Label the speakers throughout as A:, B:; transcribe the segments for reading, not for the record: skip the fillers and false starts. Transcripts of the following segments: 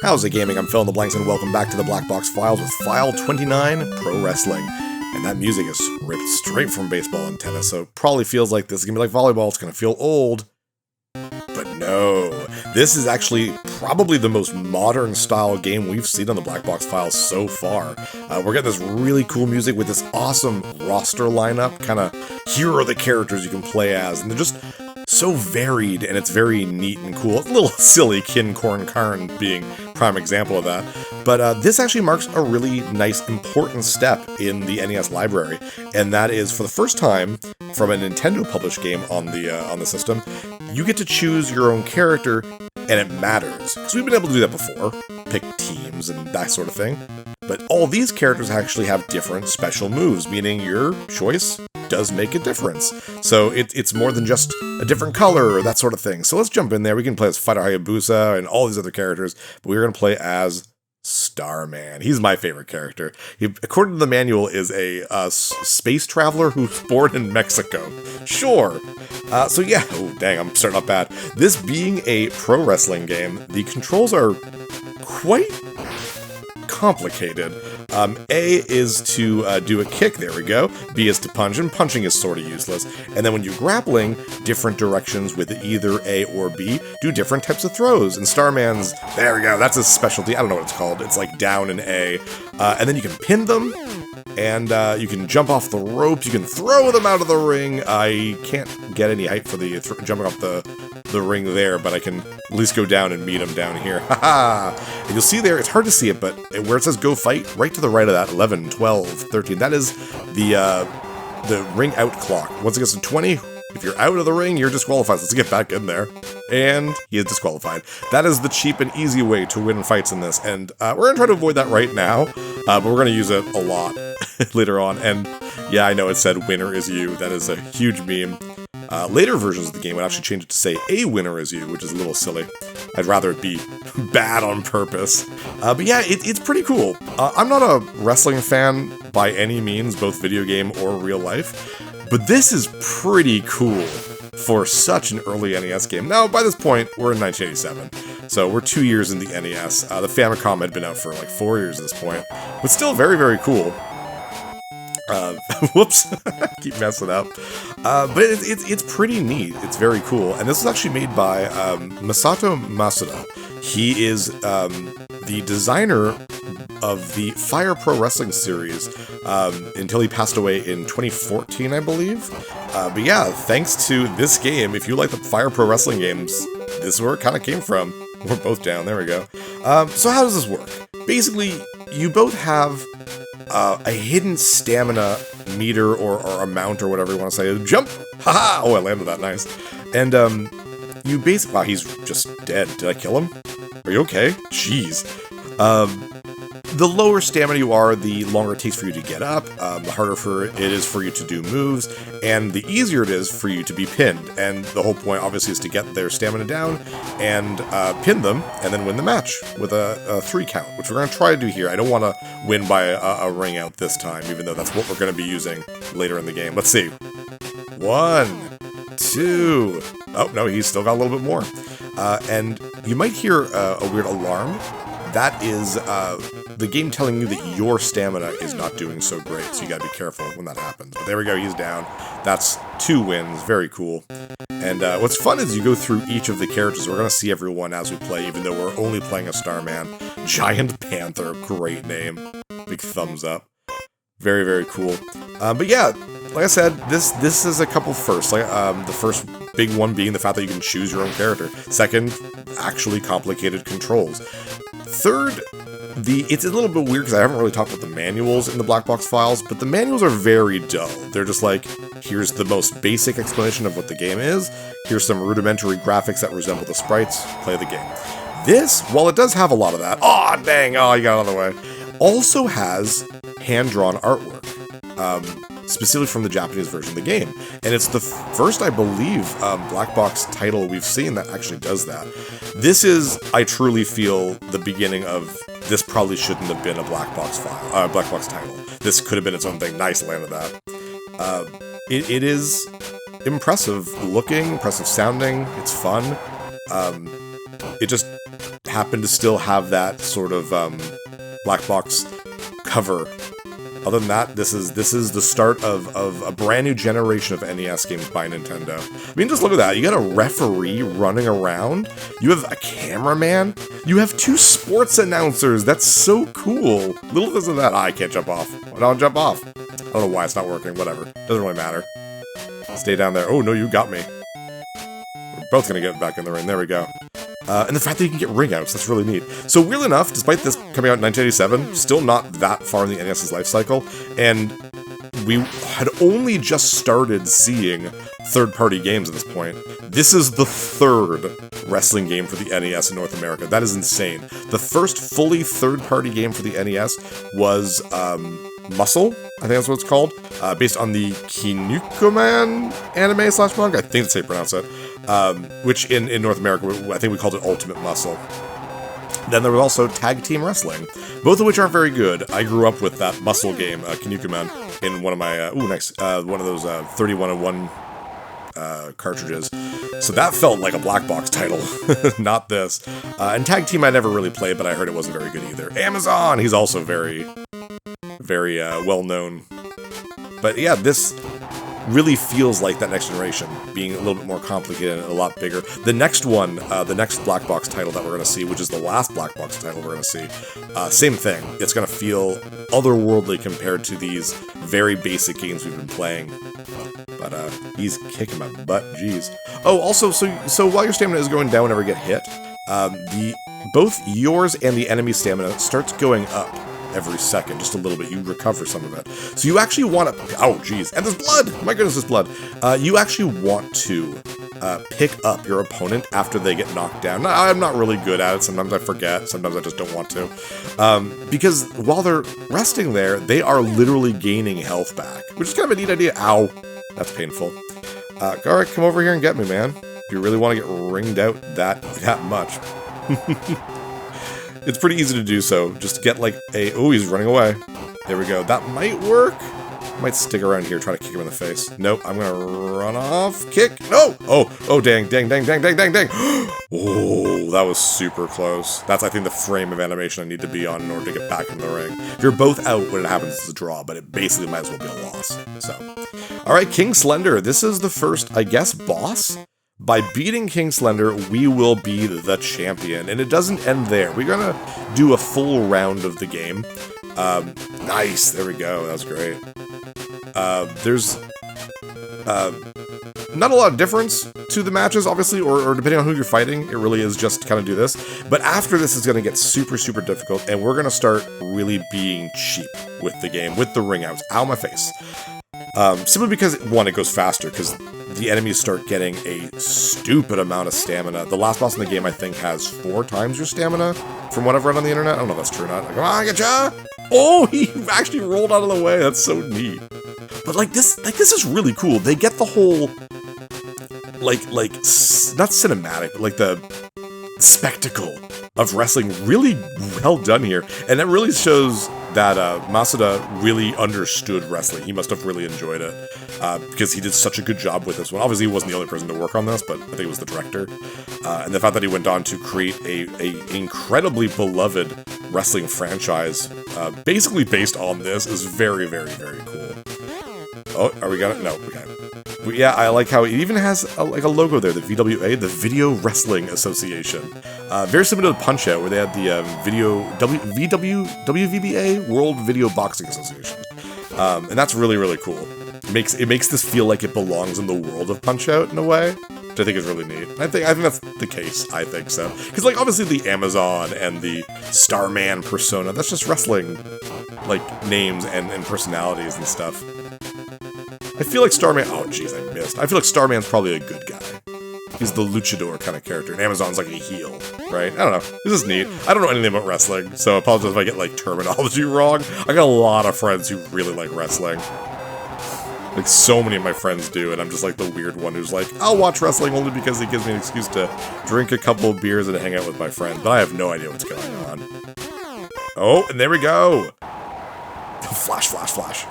A: How's it gaming? I'm Phil in the Blanks and welcome back to the Black Box Files with File 29 Pro Wrestling. And that music is ripped straight from baseball and tennis, so it probably feels like this is going to be like volleyball, it's going to feel old. But no, this is actually probably the most modern style game we've seen on the Black Box Files so far. We're getting this really cool music with this awesome roster lineup, kind of here are the characters you can play as, and they're just so varied, and it's very neat and cool. It's a little silly, Kin Korn Karn being prime example of that. But this actually marks a really nice, important step in the NES library, and that is for the first time from a Nintendo published game on the system, you get to choose your own character, and it matters. Because we've been able to do that before, pick teams and that sort of thing. But all these characters actually have different special moves, meaning your choice does make a difference. So it's more than just a different color or that sort of thing. So let's jump in there. We can play as Fighter Hayabusa and all these other characters, but we're going to play as Starman. He's my favorite character. He, according to the manual, is a space traveler who's born in Mexico. Sure. So yeah, oh dang, I'm starting off bad. This being a pro wrestling game, the controls are quite complicated. A is to do a kick, there we go. B is to punch, and punching is sort of useless. And then when you're grappling, different directions with either A or B do different types of throws. And Starman's, there we go, that's his specialty. I don't know what it's called. It's like down in A. And then you can pin them, and you can jump off the ropes, you can throw them out of the ring. I can't get any height for the jumping off the ring there, but I can at least go down and meet him down here. Haha! And you'll see there, it's hard to see it, but where it says go fight, right to the right of that, 11, 12, 13, that is the ring out clock. Once it gets to 20, if you're out of the ring, you're disqualified. Let's get back in there. And he is disqualified. That is the cheap and easy way to win fights in this, and we're going to try to avoid that right now, but we're going to use it a lot later on. And yeah, I know it said winner is you. That is a huge meme. Later versions of the game would actually change it to say a winner is you, which is a little silly. I'd rather it be bad on purpose. But yeah, it's pretty cool. I'm not a wrestling fan by any means, both video game or real life, but this is pretty cool for such an early NES game. Now, by this point, we're in 1987, so we're 2 years in the NES. The Famicom had been out for like 4 years at this point, but still very, very cool. Whoops, keep messing up. But it's pretty neat. It's very cool. And this was actually made by Masato Masuda. He is the designer of the Fire Pro Wrestling series until he passed away in 2014, I believe. But yeah, thanks to this game, if you like the Fire Pro Wrestling games, this is where it kind of came from. We're both down. There we go. So how does this work? Basically, you both have a hidden stamina meter or amount or whatever you want to say. Jump! Haha! Oh, I landed that nice. And you basically... Wow, he's just dead. Did I kill him? Are you okay? Jeez. The lower stamina you are, the longer it takes for you to get up, the harder it is for you to do moves, and the easier it is for you to be pinned. And the whole point, obviously, is to get their stamina down and pin them, and then win the match with a 3 count, which we're going to try to do here. I don't want to win by a ring out this time, even though that's what we're going to be using later in the game. Let's see. 1, 2... Oh, no, he's still got a little bit more. And you might hear a weird alarm. That is the game telling you that your stamina is not doing so great, so you gotta be careful when that happens. But there we go, he's down. That's 2 wins, very cool. And what's fun is you go through each of the characters. We're gonna see everyone as we play, even though we're only playing a Starman. Giant Panther, great name. Big thumbs up. Very, very cool. But yeah, like I said, this is a couple firsts. Like the first big one being the fact that you can choose your own character. Second, actually complicated controls. Third, it's a little bit weird because I haven't really talked about the manuals in the Black Box Files, but the manuals are very dull. They're just like, here's the most basic explanation of what the game is, here's some rudimentary graphics that resemble the sprites, play the game. This, while it does have a lot of that, oh dang, oh you got out of the way, also has hand-drawn artwork. Specifically from the Japanese version of the game. And it's the first, I believe, Black Box title we've seen that actually does that. This is, I truly feel, the beginning of, this probably shouldn't have been a Black Box title. This could have been its own thing. Nice, landed that. It is impressive looking, impressive sounding, it's fun. It just happen to still have that sort of black box cover. Other than that, this is the start of a brand new generation of NES games by Nintendo. I mean, just look at that. You got a referee running around. You have a cameraman. You have 2 sports announcers. That's so cool. Little does of that. I can't jump off. Why don't I jump off? I don't know why it's not working. Whatever. Doesn't really matter. Stay down there. Oh, no, you got me. We're both going to get back in the ring. There we go. And the fact that you can get ring outs, that's really neat. So weirdly enough, despite this coming out in 1987, still not that far in the NES's life cycle, and we had only just started seeing third-party games at this point. This is the 3rd wrestling game for the NES in North America. That is insane. The first fully third-party game for the NES was Muscle, I think that's what it's called, based on the Kinnikuman anime / manga, I think that's how you pronounce it, which in North America, I think we called it Ultimate Muscle. Then there was also Tag Team Wrestling, both of which aren't very good. I grew up with that Muscle game, Kinnikuman, in one of my, one of those 3101 cartridges. So that felt like a black box title, not this. And Tag Team I never really played, but I heard it wasn't very good either. Amazon, he's also very well known. But yeah, this really feels like that next generation, being a little bit more complicated and a lot bigger. The next one, the next black box title that we're going to see, which is the last black box title we're going to see, same thing. It's going to feel otherworldly compared to these very basic games we've been playing. But he's kicking my butt, jeez. Oh, also, so while your stamina is going down whenever you get hit, both yours and the enemy's stamina starts going up every second, just a little bit. You recover some of it. So you actually want to... Oh, geez. And there's blood! My goodness, there's blood. You actually want to pick up your opponent after they get knocked down. Now, I'm not really good at it. Sometimes I forget. Sometimes I just don't want to. Because while they're resting there, they are literally gaining health back, which is kind of a neat idea. Ow. That's painful. Alright, come over here and get me, man. If you really want to get ringed out that much. It's pretty easy to do so. Just get like a... Oh, he's running away. There we go. That might work. Might stick around here, try to kick him in the face. Nope, I'm gonna run off. Kick. No! Oh, dang. Oh, that was super close. That's, I think, the frame of animation I need to be on in order to get back in the ring. If you're both out when it happens, it's a draw, but it basically might as well be a loss. So, alright, King Slender. This is the first, I guess, boss? By beating King Slender, we will be the champion. And it doesn't end there. We're gonna do a full round of the game. Nice, there we go, that was great. There's not a lot of difference to the matches, obviously, or depending on who you're fighting, it really is just kind of do this. But after this is going to get super, super difficult, and we're going to start really being cheap with the game, with the ring outs. Ow, my face. Simply because, one, it goes faster, because the enemies start getting a stupid amount of stamina. The last boss in the game, I think, has 4 times your stamina, from what I've read on the internet. I don't know if that's true or not. Come on, get ya! Oh, he actually rolled out of the way. That's so neat. But this is really cool. They get the whole, not cinematic, but like the spectacle of wrestling really well done here. And that really shows that Masuda really understood wrestling. He must have really enjoyed it because he did such a good job with this one. Obviously, he wasn't the only person to work on this, but I think he was the director. And the fact that he went on to create a incredibly beloved wrestling franchise, basically based on this, is very, very, very cool. Oh, are we got it? No, we got it. Yeah, I like how it even has a logo there, the VWA, the Video Wrestling Association. Very similar to Punch-Out, where they had the WVBA, World Video Boxing Association. And that's really, really cool. It makes this feel like it belongs in the world of Punch-Out in a way, which I think is really neat. I think that's the case. I think so. Because, obviously the Amazon and the Starman persona, that's just wrestling, names and personalities and stuff. I feel like Starman... Oh, jeez, I missed. I feel like Starman's probably a good guy. He's the luchador kind of character, and Amazon's like a heel, right? I don't know. This is neat. I don't know anything about wrestling, so I apologize if I get, terminology wrong. I got a lot of friends who really like wrestling. So many of my friends do, and I'm just, the weird one who's I'll watch wrestling only because it gives me an excuse to drink a couple of beers and hang out with my friends, but I have no idea what's going on. Oh, and there we go! Flash, flash, flash.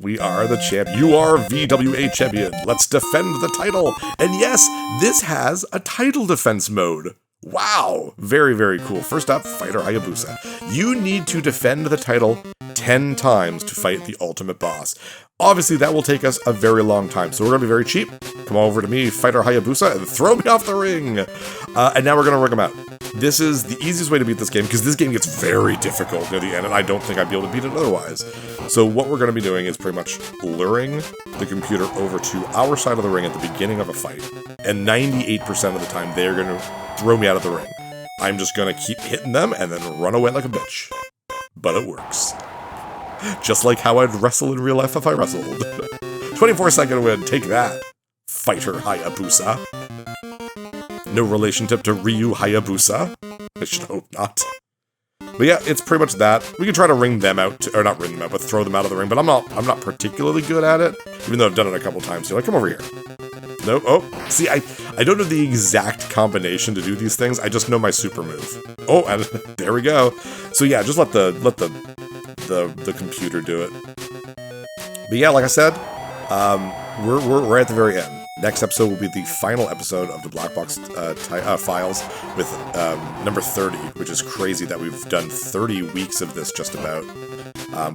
A: We are the champ. You are VWA champion. Let's defend the title. And yes, this has a title defense mode, Wow, very, very cool. First up, Fighter Hayabusa. You need to defend the title 10 times to fight the ultimate boss. Obviously, that will take us a very long time, so we're going to be very cheap. Come over to me, Fighter Hayabusa, and throw me off the ring! And now we're going to rig him out. This is the easiest way to beat this game, because this game gets very difficult near the end, and I don't think I'd be able to beat it otherwise. So what we're going to be doing is pretty much luring the computer over to our side of the ring at the beginning of a fight, and 98% of the time, they're going to throw me out of the ring. I'm just going to keep hitting them, and then run away like a bitch. But it works. Just like how I'd wrestle in real life if I wrestled. 24-second win, take that, Fighter Hayabusa. No relationship to Ryu Hayabusa? I should hope not. But yeah, it's pretty much that. We can try to ring them out, or not ring them out, but throw them out of the ring, but I'm not particularly good at it, even though I've done it a couple times. You're like, come over here. Nope. Oh, see, I don't know the exact combination to do these things. I just know my super move. Oh, and there we go. So yeah, just let the computer do it. But yeah, like I said, we're at the very end. Next episode will be the final episode of the Black Box Files with number 30, which is crazy that we've done 30 weeks of this just about.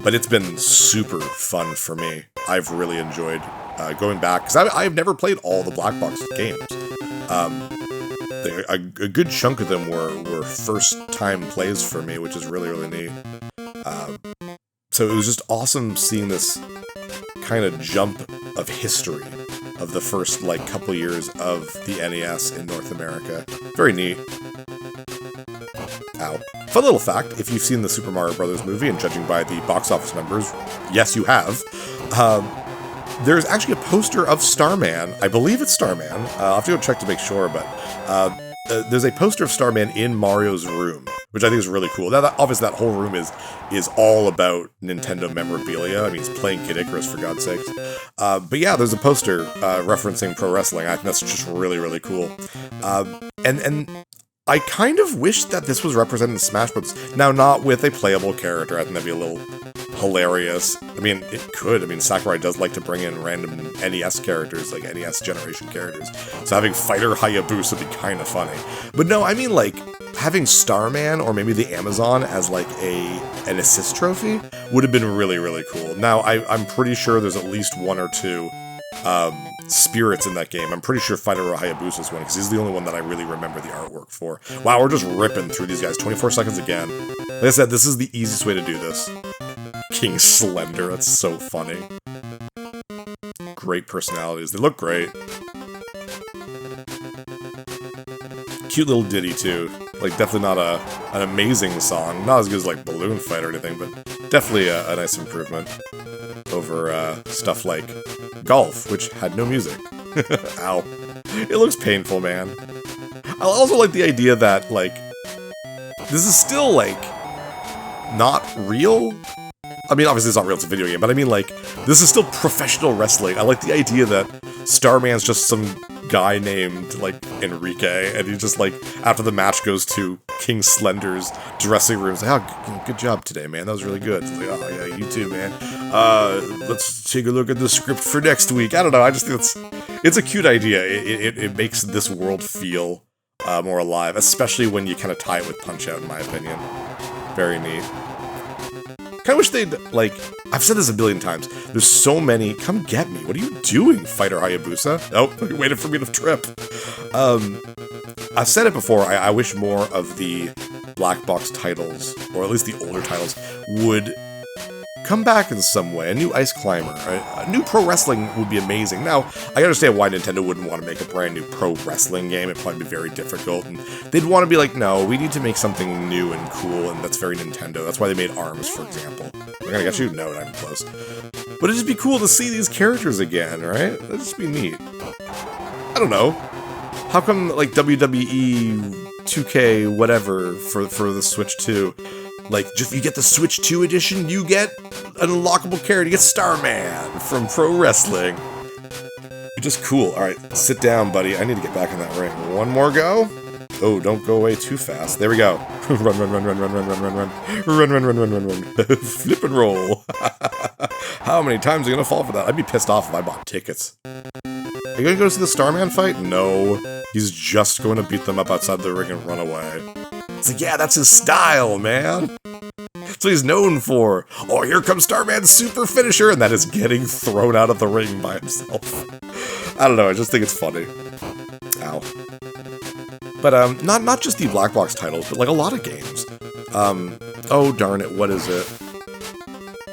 A: But it's been super fun for me. I've really enjoyed going back, because I've never played all the Black Box games. A good chunk of them were first-time plays for me, which is really, really neat. So it was just awesome seeing this kind of jump of history of the first, like, couple years of the NES in North America. Very neat. Ow. Fun little fact, if you've seen the Super Mario Bros. Movie, and judging by the box office numbers, yes, you have, there's actually a poster of Starman. I believe it's Starman. I'll have to go check to make sure, but there's a poster of Starman in Mario's room, which I think is really cool. Now, obviously, that whole room is all about Nintendo memorabilia. I mean, it's playing Kid Icarus, for God's sakes. But yeah, there's a poster referencing pro wrestling. I think that's just really, really cool. And I kind of wish that this was represented in Smash Bros. Now, not with a playable character. I think that'd be a little hilarious. I mean, it could. I mean, Sakurai does like to bring in random NES characters, like NES generation characters. So having Fighter Hayabusa would be kind of funny. But no, I mean, like, having Starman or maybe the Amazon as, like, an assist trophy would have been really, really cool. Now, I'm pretty sure there's at least one or two spirits in that game. I'm pretty sure Fighter Hayabusa is one, because he's the only one that I really remember the artwork for. Wow, we're just ripping through these guys. 24 seconds again. Like I said, this is the easiest way to do this. King Slender, that's so funny. Great personalities. They look great. Cute little ditty, too. Like, definitely not an amazing song. Not as good as, like, Balloon Fight or anything, but definitely a nice improvement over stuff like Golf, which had no music. Ow. It looks painful, man. I also like the idea that, like, this is still, like, not real. I mean, obviously it's not real, it's a video game, but I mean, like, this is still professional wrestling. I like the idea that Starman's just some guy named, like, Enrique, and he just, like, after the match goes to King Slender's dressing room. He's like, oh, good job today, man, that was really good. It's like, oh, yeah, you too, man. Let's take a look at the script for next week. I don't know, I just think it's a cute idea. It makes this world feel more alive, especially when you kind of tie it with Punch-Out, in my opinion. Very neat. Kinda wish they'd, like, I've said this a billion times, there's so many, come get me, what are you doing, Fighter Hayabusa? Oh, you waited for me to trip. I've said it before, I wish more of the Black Box titles, or at least the older titles, would come back in some way. A new Ice Climber, a new pro wrestling would be amazing. Now, I understand why Nintendo wouldn't want to make a brand new pro wrestling game. It'd probably be very difficult, and they'd want to be like, no, we need to make something new and cool, and that's very Nintendo. That's why they made ARMS, for example. Am I gonna get you? No, not even close. But it'd just be cool to see these characters again, right? That'd just be neat. I don't know. How come, like, WWE 2K whatever for the Switch 2, like, if you get the Switch 2 edition, you get an unlockable character. You get Starman from Pro Wrestling. You're just cool. Alright, sit down, buddy. I need to get back in that ring. One more go? Oh, don't go away too fast. There we go. Run, run, run, run, run, run, run, run, run. Run, run, run, run, run, run. Flip and roll. How many times are you gonna fall for that? I'd be pissed off if I bought tickets. Are you gonna go see the Starman fight? No. He's just going to beat them up outside the ring and run away. It's like, yeah, that's his style, man. That's what he's known for. Oh, here comes Starman's super finisher, and that is getting thrown out of the ring by himself. I don't know, I just think it's funny. Ow. But, not just the Black Box titles, but, like, a lot of games. Oh, darn it, what is it?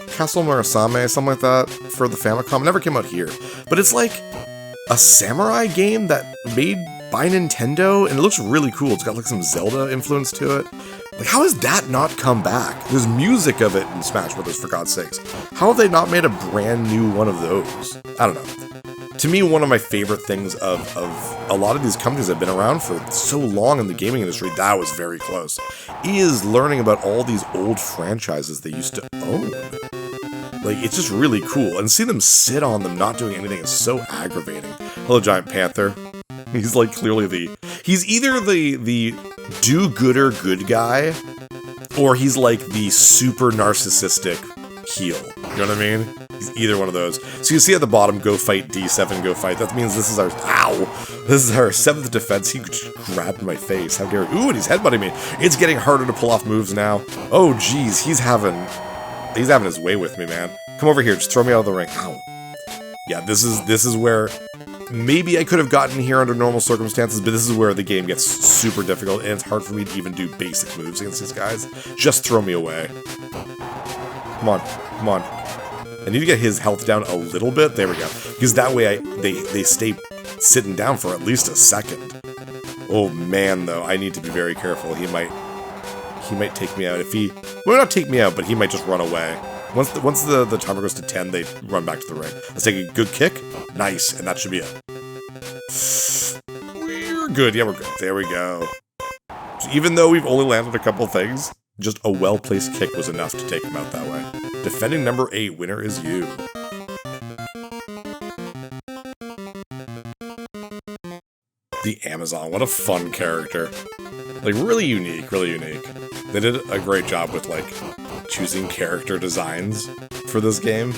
A: Castle Murasame, something like that, for the Famicom. It never came out here. But it's, like, a samurai game that made by Nintendo, and it looks really cool. It's got, like, some Zelda influence to it. Like, how has that not come back? There's music of it in Smash Bros., for God's sakes. How have they not made a brand new one of those? I don't know. To me, one of my favorite things of a lot of these companies that have been around for so long in the gaming industry, that was very close, is learning about all these old franchises they used to own. Like, it's just really cool. And seeing them sit on them not doing anything is so aggravating. Hello, Giant Panther. He's, like, clearly he's either the do-gooder good guy, or he's, like, the super narcissistic heel. You know what I mean? He's either one of those. So you see at the bottom, go fight D7, go fight. That means this is our, this is our 7th defense. He just grabbed my face. How dare he? Ooh, and he's headbutting me. It's getting harder to pull off moves now. Oh, geez, he's having his way with me, man. Come over here, just throw me out of the ring. Ow. Yeah, this is where maybe I could have gotten here under normal circumstances, but this is where the game gets super difficult, and it's hard for me to even do basic moves against these guys. Just throw me away. Come on, come on. I need to get his health down a little bit. There we go. Because that way they stay sitting down for at least a second. Oh man, though, I need to be very careful. He might take me out. Well, not take me out, but he might just run away. Once the timer goes to 10, they run back to the ring. Let's take a good kick. Nice, and that should be it. We're good. Yeah, we're good. There we go. So even though we've only landed a couple things, just a well-placed kick was enough to take him out that way. Defending number 8, winner is you. The Amazon, what a fun character. Like, really unique, really unique. They did a great job with, like, choosing character designs for this game.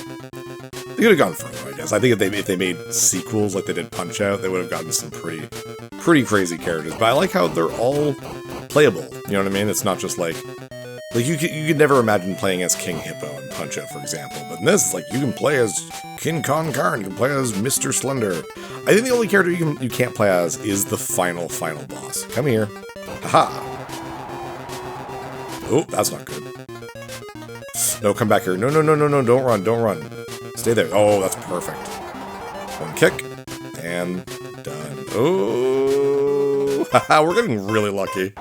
A: They could have gone further, I guess. I think if they made sequels like they did Punch-Out, they would have gotten some pretty crazy characters. But I like how they're all playable, you know what I mean? It's not just like you could never imagine playing as King Hippo in Punch-Out, for example. But in this, it's like, you can play as King Kong Karn, you can play as Mr. Slender. I think the only character you can't play as is the final boss. Come here. Haha. Oh, that's not good. No, come back here. No, don't run. Stay there. Oh, that's perfect. One kick, and done. Oh, we're getting really lucky.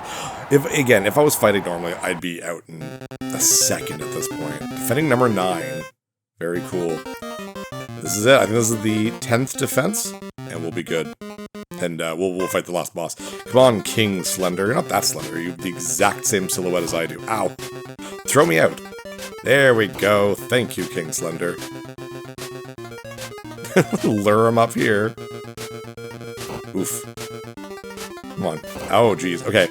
A: If I was fighting normally, I'd be out in a second at this point. Defending number 9. Very cool. This is it. I think this is the 10th defense, and we'll be good. And we'll fight the last boss. Come on, King Slender. You're not that slender. You have the exact same silhouette as I do. Ow. Throw me out. There we go. Thank you, King Slender. Lure him up here. Oof. Come on. Oh, geez. Okay.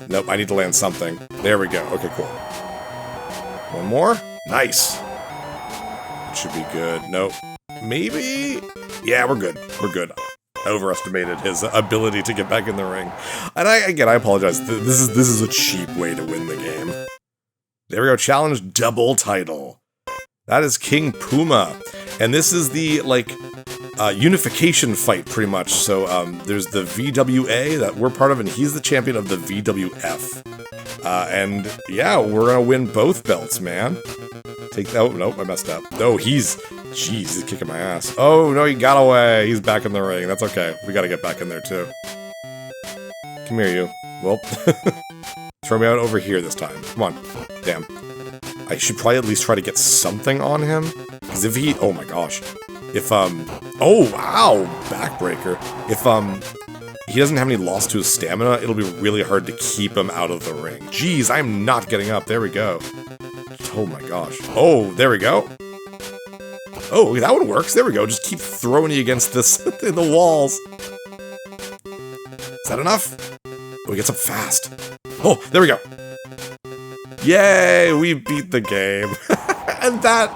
A: Nope, I need to land something. There we go. Okay, cool. One more. Nice. Should be good. Nope. Maybe? Yeah, we're good. We're good. I overestimated his ability to get back in the ring. And I apologize. This is a cheap way to win the game. There we go. Challenge double title. That is King Puma. And this is the, like, unification fight, pretty much. So, there's the VWA that we're part of, and he's the champion of the VWF. And, yeah, we're gonna win both belts, man. Take that. Oh, nope, I messed up. No, jeez, he's kicking my ass. Oh, no, he got away. He's back in the ring. That's okay. We gotta get back in there, too. Come here, you. Well, throw me out over here this time. Come on. Damn. I should probably at least try to get something on him. Because if he... Oh, my gosh. If, Oh, wow! Backbreaker. If, he doesn't have any loss to his stamina, it'll be really hard to keep him out of the ring. Jeez, I'm not getting up. There we go. Oh my gosh. Oh, there we go. Oh, that one works. There we go. Just keep throwing you against this in the walls. Is that enough? Oh, he gets up fast. Oh, there we go. Yay, we beat the game. And that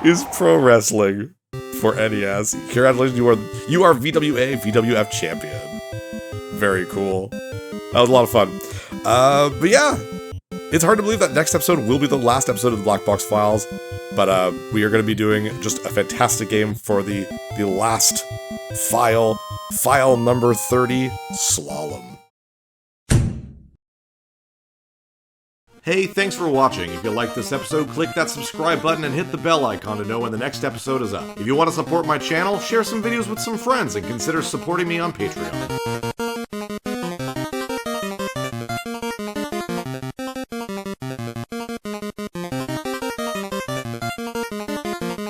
A: is pro wrestling for NES. Congratulations, you are VWA VWF champion. Very cool. That was a lot of fun. But yeah, it's hard to believe that next episode will be the last episode of the Black Box Files. But we are going to be doing just a fantastic game for the last file number 30, Slalom. Hey, thanks for watching. If you liked this episode, click that subscribe button and hit the bell icon to know when the next episode is up. If you want to support my channel, share some videos with some friends and consider supporting me on Patreon.